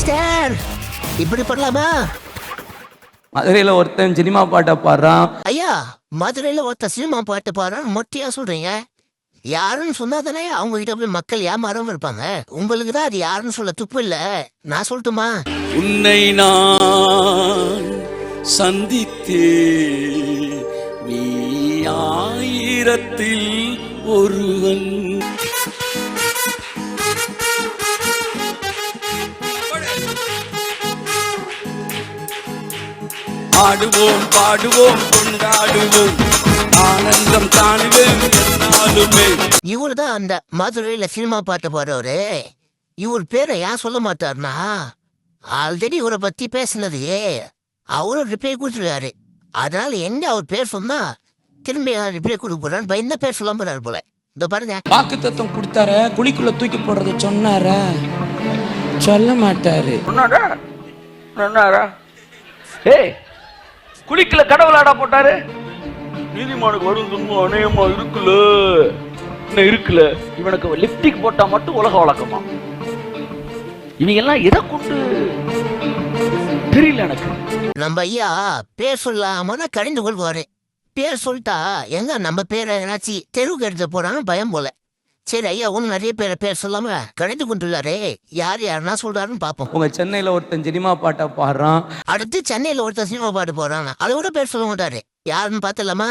Master இப்படி பண்ணலாமா? மதுரையில ஒருத்தன் சினிமா பாட்டை பாடுறான். ஐயா, மதுரையில ஒருத்தன் சினிமா பாட்டு பாடுறான் மொட்டையா சொல்றீங்க. யாருன்னு சொன்னாதானே அவங்க கிட்ட போய் மக்கள் ஏமாறாம இருப்பாங்க. உங்களுக்கு தான் அது யாருன்னு சொல்ல துப்பு இல்ல. நான் சொல்லட்டுமா? உன்னை நான் சந்தித்தே நீ ஆயிரத்தில் ஒருவன். ஆடுவோம் பாடுவோம் கொண்டாடுவோம் ஆனந்தம் காணுவேன் என்னாலுமே. இவரு தான் அந்த மதுரையில சினிமா பாட்டு பாடுறவரு. இவர் பேரை ஏன் சொல்ல மாட்டாருன்னா, ஆல்ரெடி இவரை பத்தி பேசினதையே அவரும் ரிப்ளை கொடுத்துருக்காரு. அதனால எங்க அவர் பேர் சொன்னா திரும்பி ரிப்ளை கொடுக்க போறான்னு பயந்த பேர் சொல்ல போறாரு போல. இந்த பாருங்க, வாக்கு தத்துவம் கொடுத்தார குழிக்குள்ள தூக்கி போடுறது சொன்னார சொல்ல மாட்டாரு. ஏய், குளிக்கல கடவுளாடா போட்டாரு. நீதிமானுக்கு வரும் துன்பம் அநேகமா இருக்குல்ல. இவனுக்கு லிப்டிக் போட்டா மட்டும் உலக வழக்கமா? இவங்க எல்லாம் எதை கொண்டு தெரியல எனக்கு. நம்ம ஐயா பேர் சொல்லாம தான் கடிந்து கொள்வாரு. பேர் சொல்லிட்டா எங்க நம்ம பேரை ஏதாச்சும் தெருவுக்கு எடுத்து போறான்னு பயம் போல. சரி ஐயா, ஒன்னும் நிறைய பேரை பேர் சொல்லாம கடிந்து கொண்டுள்ளாரே. யார் யாருன்னா சொல்றாருன்னு பாப்போம். உங்க சென்னையில ஒருத்தன் சினிமா பாட்டை பாடுறான். அடுத்து சென்னையில ஒருத்தர் சினிமா பாட்டு போறாங்க. அதோட பேர் சொல்ல மாட்டாரு. யாருன்னு பாத்துலாமா?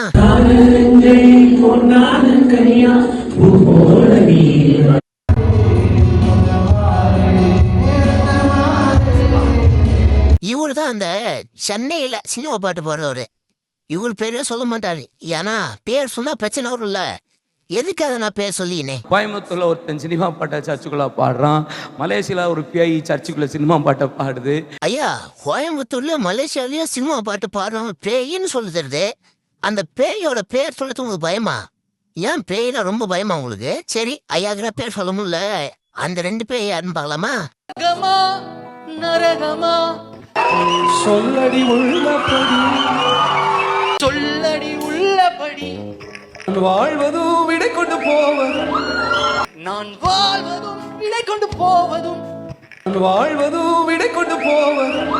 இவரு தான் அந்த சென்னையில சினிமா பாட்டு போடுறவரு. இவர் பேரே சொல்ல மாட்டாரு. ஏன்னா பேர் சொன்னா பிரச்சனை வரும் இல்ல. எதுக்காக நான் பேர் சொல்லினே? கோயம்புத்தூர்ல ஒருத்தன் சினிமா பாட்டை சர்ச்சுக்குள்ள பாடுறான். மலேசியால ஒரு பேய் சர்ச்சுக்குள்ள சினிமா பாட்டை பாடுது. ஐயா, கோயம்புத்தூர்ல மலேசியாலயும் சினிமா பாட்டு பாடுறவங்க பேயின்னு சொல்லி தருது. அந்த பேயோட பேர் சொல்றது உங்களுக்கு பயமா? ஏன் பேய்னா ரொம்ப பயமா உங்களுக்கு? சரி, ஐயாக்கிற பேர் சொல்ல முடியல. அந்த ரெண்டு பேர் யாருன்னு பார்க்கலாமா? நரகமா சொல்லடி உள்ளபடி சொல்லடி உள்ளபடி வாழ்வதும் விடை கொண்டு போவதும் நான் வாழ்வதும் விடை கொண்டு போவதும் வாழ்வதும் விடை கொண்டு போவதும்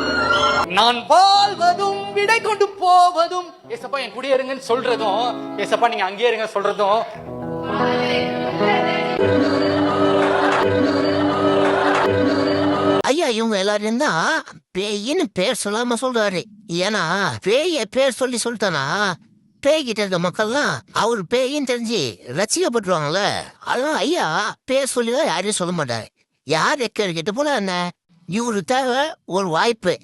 நான் வாழ்வதும் விடை கொண்டு போவதும். ஏசப்பா என் கூடயே இருங்கன்னு சொல்றதும், ஏசப்பா நீங்க அங்கேயே இருங்க சொல்றதும். ஐயா, இவங்க எல்லாரும் தான் பேயின்னு பேர் சொல்லாம சொல்றாரு. ஏன்னா பேய பேர் சொல்லி சொல்லிட்டானா பேய்கிட்ட இருக்க மக்கள்லாம் அவர் பேயின்னு தெரிஞ்சு ரசிக்கப்பட்டுருவாங்கல்ல. அதனால ஐயா பேர் சொல்லிதான் யாரையும் சொல்ல மாட்டாரு. யார் எக்கிட்ட போல என்ன, இவரு தேவை ஒரு வாய்ப்பு.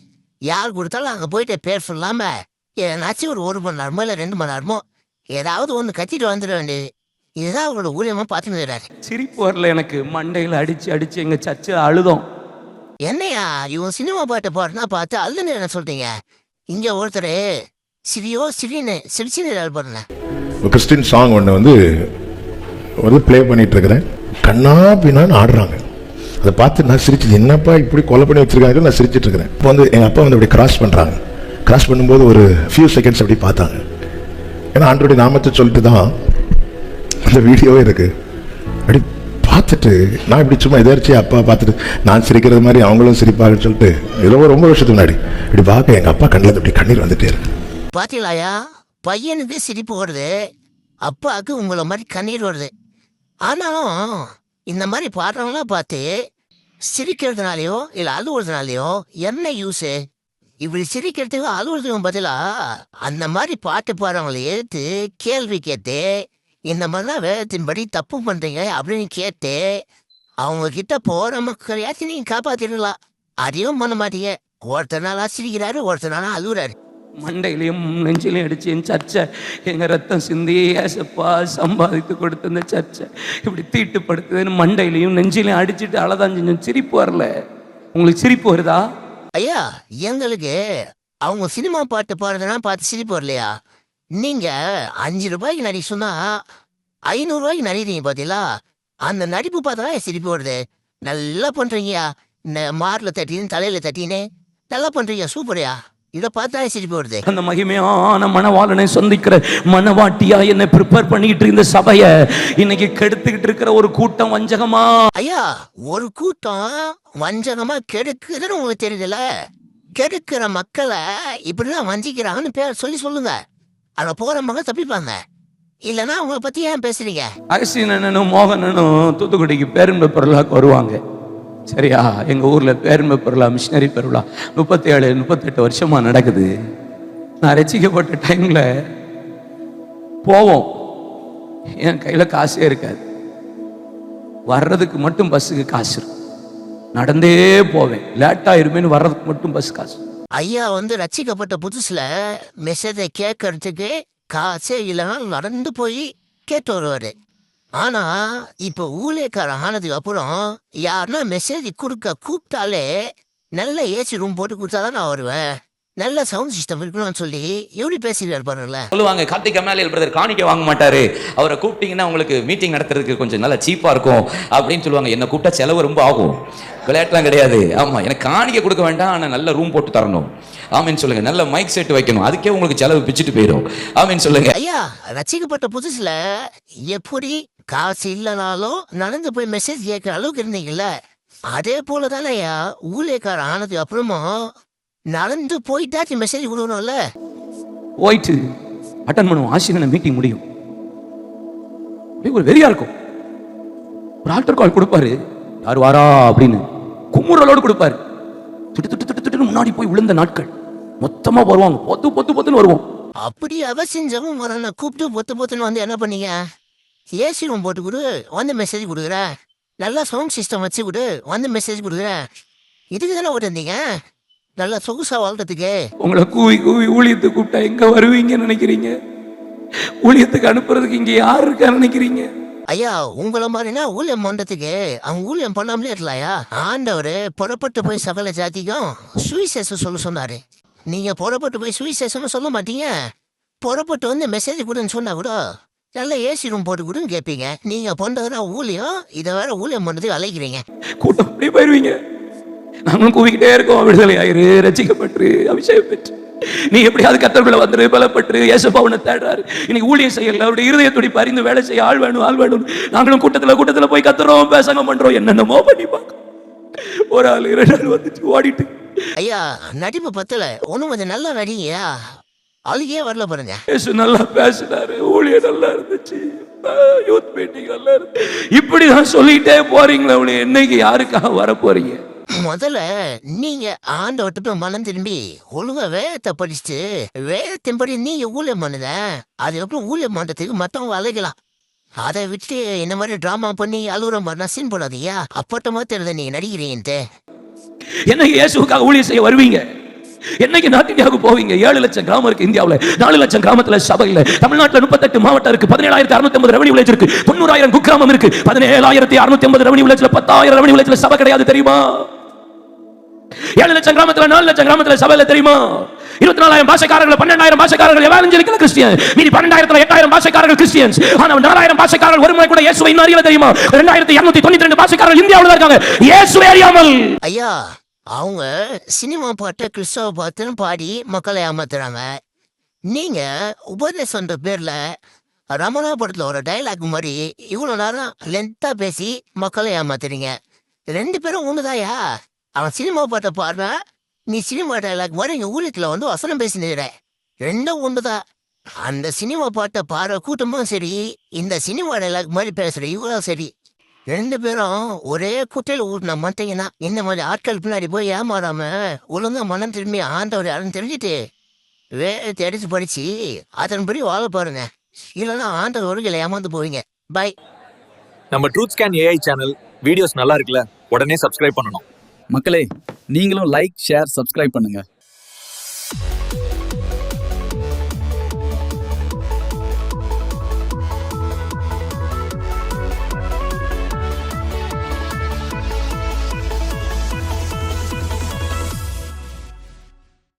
யார் கொடுத்தாலும் அங்க போயிட்டு பேர் சொல்லாம ஏதாச்சும் ஒரு மணி நேரமோ இல்லை 2 மணி நேரமோ ஏதாவது ஒன்று கத்திட்டு வந்துட வேண்டியது. இதுதான் அவரோட ஊழியமா பார்த்துக்கிறாரு. சிரிப்பு வரல எனக்கு. மண்டையில அடிச்சு அடிச்சு எங்க சர்ச்சு அழுதோம். என்னையா இவன் சினிமா பாட்டு பாடுனா பார்த்து அதுன்னு என்ன சொல்றீங்க? இங்க ஒருத்தர் சிரின்னு பாருங்க. கிறிஸ்டின் சாங் ஒன்று வந்து ப்ளே பண்ணிட்டு இருக்கிறேன். கண்ணா பின்னான்னு ஆடுறாங்க. அதை பார்த்து நான் சிரிச்சு, என்னப்பா இப்படி கொலை பண்ணி வச்சிருக்காங்க, நான் சிரிச்சிட்டு இருக்கிறேன். இப்போ வந்து எங்கள் அப்பா வந்து அப்படி கிராஸ் பண்ணுறாங்க. கிராஸ் பண்ணும்போது ஒரு ஃபியூ செகண்ட்ஸ் அப்படி பார்த்தாங்க. ஏன்னா ஆண்டோடைய நாமத்தை சொல்லிட்டு தான் அந்த வீடியோவே இருக்கு. அப்படி பார்த்துட்டு நான் இப்படி சும்மா எதாச்சும் அப்பா பார்த்துட்டு நான் சிரிக்கிறது மாதிரி அவங்களும் சிரிப்பாங்கன்னு சொல்லிட்டு ஏதோ ரொம்ப வருஷத்துக்கு முன்னாடி இப்படி பார்க்க எங்கள் அப்பா கண்ணில் அப்படி கண்ணீர் வந்துட்டே இருக்கு. பாத்தீங்களாயா, பையனுக்கு சிரிப்பு வருது, அப்பாவுக்கு உங்களை மாதிரி கண்ணீர் வருது. ஆனாலும் இந்த மாதிரி பாடுறவங்களாம் பார்த்து சிரிக்கிறதுனாலையோ இல்லை அழுவுறதுனாலையோ என்ன யூஸு? இப்படி சிரிக்கிறதுக்கு அழுவுறதுக்கும் பதிலா அந்த மாதிரி பாட்டு பாடுறவங்களை எடுத்து கேள்வி கேட்டு இந்த மாதிரிலாம் வேதத்தின்படி தப்பு பண்றீங்க அப்படின்னு கேட்டு அவங்க கிட்ட போற மக்களையாச்சும் நீங்க காப்பாத்திடலாம். அதையும் பண்ண மாட்டீங்க. ஒருத்தர் நாளா சிரிக்கிறாரு, ஒருத்தர் நாளா அழுகுறாரு. மண்டையிலையும் நெஞ்சிலையும் அடிச்சு என் சர்ச்சை எங்க ரத்தம் சிந்தி ஏசப்பா சம்பாதித்து கொடுத்த இந்த சர்ச்சை இப்படி தீட்டுப்படுத்துதுன்னு மண்டையிலையும் நெஞ்சிலையும் அடிச்சுட்டு அழதான் செஞ்சோம். சிரிப்பு வரல. உங்களுக்கு சிரிப்பு வருதா? ஐயா, எங்களுக்கு அவங்க சினிமா பாட்டு பாடுறதுனா பார்த்து சிரிப்பு வரலையா? நீங்க 5 ரூபாய்க்கு நடி சொன்னா 500 ரூபாய்க்கு நடிக்கிறீங்க பாத்தீங்களா? அந்த நடிப்பு பார்த்தா சிரிப்பு வருது. நல்லா பண்றீங்கயா. இந்த மார்ல தட்டின்னு தலையில தட்டின்னு நல்லா பண்றீங்க. சூப்பரையா. இதை பார்த்தா சிரிப்பு வருது. அந்த மகிமையான மணவாளனை சந்திக்கிற மணவாட்டியா என்னை ப்ரிப்பேர் பண்ணிட்டு இருந்த சபைய இன்னைக்கு கெடுத்துக்கிட்டு இருக்கிற ஒரு கூட்டம் வஞ்சகமா. ஐயா, ஒரு கூட்டம் வஞ்சகமா கெடுக்குதுன்னு உங்களுக்கு தெரியுதுல்ல. கெடுக்கிற மக்களை இப்படிதான் வஞ்சிக்கிறாங்கன்னு பேர் சொல்லுங்க. அத போறவங்க தப்பிப்பாங்க. இல்லைன்னா உங்களை பத்தி ஏன் பேசுறீங்க? அகஸ்தீனனும் மோகனனும் தூத்துக்குடிக்கு பேரும்பு பெருளாக்கு வருவாங்க. சரியா? எங்க ஊர்ல பேரும்பு பெருளா, மிஷினரி பெருளா 37-38 வருஷமா நடக்குது. நான் ரசிக்கப்பட்ட டைம்ல போவோம், என் கையில காசே இருக்காது. வர்றதுக்கு மட்டும் பஸ்ஸுக்கு காசு இருக்கும். நடந்தே போவேன், லேட்டா இருமேன்னு வர்றதுக்கு மட்டும் பஸ் காசு. ஐயா ரசிக்கப்பட்ட புதுசுல மெசேஜை கேட்கறதுக்கு காசே இல்லைன்னா நடந்து போய் கேட்டு வருவாரு. ஆனா இப்ப ஊழியக்காரன் ஆனதுக்கு அப்புறம் யாருன்னா மெசேஜ் கூப்பிட்டாலே நல்ல ஏசி ரூம் போட்டு கொடுத்தாதான் நான் வருவேன், நல்ல சவுண்ட் சிஸ்டம் இருக்கணும்னு சொல்லி எப்படி பேசிட்டு பாருங்களேன். சொல்லுவாங்க, கார்த்திக் கமலாலியல் பிரதர் காணிக்க வாங்க மாட்டாரு, அவரை கூப்பிட்டீங்கன்னா உங்களுக்கு மீட்டிங் நடத்துறதுக்கு கொஞ்சம் நல்லா சீப்பா இருக்கும் அப்படின்னு சொல்லுவாங்க. என்ன கூப்பிட்டா செலவு ரொம்ப ஆகும், விளையாட்டுலாம் கிடையாது. ஆமா, எனக்கு காணிக்க கொடுக்க வேண்டாம், ஆனா நல்ல ரூம் போட்டு தரணும். ஆமீன் சொல்லுங்க. நல்ல மைக் செட் வைக்கணும், அதுக்கே உங்களுக்கு செலவு பிச்சுட்டு போயிடும். ஆமீன் சொல்லுங்க. ஐயா, ரசிக்கப்பட்ட புதுசுல எப்படி காசு இல்லைனாலும் நடந்து போய் மெசேஜ் கேட்கிற அளவுக்கு இருந்தீங்கல்ல, அதே போலதானே ஐயா ஊழியக்காரன் ஆனதுக்கு அப்புறமும் நடந்து போயிட்டாச்சு மெசேஜ் கொடுக்கணும்ல. போயிட்டு அட்டன் பண்ணுவோம், ஆசிரியனை மீட்டிங் முடியும். ஒரு வெறியா இருக்கும். ஒரு ஆல்டர் கால் கொடுப்பாரு, யார் வாரா அப்படின்னு குமுறலோடு கொடுப்பாரு. திட்டு முன்னாடி போய் விழுந்த நாட்கள் மொத்தமா வருவாங்க, பொத்துன்னு வருவோம். அப்படி அவசியம் வரன கூப்பிட்டு பொத்துன்னு வந்து என்ன பண்ணீங்க? ஏசி ரூம் போட்டு கொடு, வந்து மெசேஜ் கொடுக்குற, நல்லா சவுண்ட் சிஸ்டம் வச்சு கொடு, வந்து மெசேஜ் கொடுக்குற. இதுக்கு தானே ஓட்டிருந்தீங்க, நல்லா சொகுசா வாழ்றதுக்கு. உங்களை கூவி ஊழியத்துக்கு கூப்பிட்டா எங்க வருவீங்கன்னு நினைக்கிறீங்க? ஊழியத்துக்கு அனுப்புறதுக்கு இங்க யார் இருக்கா நினைக்கிறீங்க? ஐயா, உங்களை மாதிரினா ஊழியம் பண்றதுக்கு அவங்க ஊழியம் பண்ணாமலே இருக்கலாயா? ஆண்டவர் புறப்பட்டு போய் சகல ஜாதிக்கும் சுவிசேஷம் சொல்ல சொன்னாரு. நீங்க புறப்பட்டு போய் சுவிசேஷம் சொல்ல மாட்டீங்க. புறப்பட்டு வந்து மெசேஜ் கொடுன்னு சொன்னா கூட நல்ல ஏசி ரூம் போட்டு கொடுன்னு கேட்பீங்க. நீங்க பண்றதுனா ஊழியம், இதை வேற ஊழியம் பண்றதுக்கு அழைக்கிறீங்க. கூட்டம் அப்படியே போயிருவீங்க. நாங்களும் கூவிக்கிட்டே இருக்கோம், விடுதலை ஆயிரு, ரசிக்கப்பட்டு, அபிஷேகம் பெற்று, நீ எப்படியாவது கர்த்தருக்குள்ள வந்துரு, பலப்பட்டு. இயேசுப்பா உன்னை தேடுறாரு. இன்னைக்கு ஊழியம் செய்யல, அவருடைய இருதய துடிப்பு அறிந்து வேலை செய்ய ஆள் வேணும். நாங்களும் கூட்டத்துல போய் கத்துறோம், பேசங்க பண்றோம், என்னென்னமோ பண்ணி பார்க்க. ஒரு ஆள் 2 ஆள் வந்துச்சு ஓடிட்டு. ஐயா, நடிப்பு பத்தல, ஒண்ணும் கொஞ்சம் நல்லா நடிங்கயா. அழுகே வரல பாருங்க. இயேசு நல்லா பேசினாரு, ஊழியம் நல்லா இருந்துச்சு, யூத் மீட்டிங் நல்லா இருந்து. இப்படிதான் சொல்லிட்டே போறீங்களா? அவளை என்னைக்கு யாருக்காக வர போறீங்க? முதல்ல நீங்க ஆண்டவர்கிட்ட மனம் திரும்பி ஒழுங்கா வேதத்தை படிச்சுட்டு வேதத்தின்படி நீங்க ஊழியம் பண்ணுத. அதுக்கப்புறம் ஊழியம் பண்றதுக்கு மத்தவங்க அழைக்கலாம். அதை விட்டு இந்த மாதிரி டிராமா பண்ணி அலுவலம் பண்ணா சீன் போடாதீயா. அப்பட்டமா தெரியுது நீங்க நடிக்கிறீங்கன்ட்டு. என்னைக்கு இயேசுக்காக ஊழியம் செய்ய வருவீங்க? என்னைக்கு நார்த் இந்தியாவுக்கு போவீங்க? 7 லட்சம் கிராமம் இருக்கு இந்தியாவில், 4 லட்சம் கிராமத்துல சபை இல்ல. தமிழ்நாட்டில் 38 மாவட்டம் இருக்கு, 17,650 ரெவன்யூ வில்லேஜ் இருக்கு, 90,000 குக்கிராமம் இருக்கு, 17,650 ரெவன்யூ வில்லேஜ்ல 10,000 ரெவன்யூ வில்லேஜ்ல சபை கிடையாது தெரியுமா? 7 லட்சம் கிராமத்துல 4 லட்சம் கிராமத்துல சபையில தெரியுமா? 24,000 பாஷைக்காரர்கள், 12,000 பாஷைக்காரர்கள் எவாஞ்சலிக்கல் கிறிஸ்டியன். மீதி 12,000ல 8,000 பாஷைக்காரர்கள் கிறிஸ்டியன்ஸ். ஆனா 4,000 பாஷைக்காரர்கள் ஒரு முறை கூட இயேசுவை இன்னும் அறியல தெரியுமா? 2,292 பாஷைக்காரர்கள் இந்தியாவுல இருக்காங்க, இயேசுவை அறியாமல். ஐயா, அவங்க சினிமா பாட்டை கிறிஸ்தவ பாட்டுன்னு பாடி மக்களை ஏமாத்துறாங்க. நீங்க உபதேசன்ற பேர்ல ரமணா படத்துல ஒரு டைலாக் மாதிரி இவ்வளவு நேரம் லென்த்தா பேசி மக்களை ஏமாத்துறீங்க. 2 பேரும் ஒண்ணுதாயா. அவன் சினிமா பாட்டை பாடுறா, நீ சினிமா டைலாக் மாதிரி எங்க ஊழியத்துல வந்து வசனம் பேசினீர. 2 ஒண்ணுதான். அந்த சினிமா பாட்டை பாடுற கூட்டமும் சரி, இந்த சினிமா டைலாக் மாதிரி பேசுற இவ்வளவு சரி. 2 பேரும் ஒரே குட்டையில் ஊட்டின மாட்டீங்கன்னா இந்த மாதிரி ஆட்கள் பின்னாடி போய் ஏமாறாம ஒழுங்கா மனம் திரும்பி ஆண்டவர் யாருன்னு தெரிஞ்சுட்டு வேலை அடிச்சு படிச்சு அதன்படி வாழ பாருங்க. இல்லைன்னா ஆண்டவர் ஒருகளை ஏமாந்து போவீங்க. பாய். நம்ம truth scan AI channel videos நல்லா இருக்குல்ல, உடனே சப்ஸ்கிரைப் பண்ணணும். மக்களே, நீங்களும் லைக், ஷேர், சப்ஸ்கிரைப் பண்ணுங்க.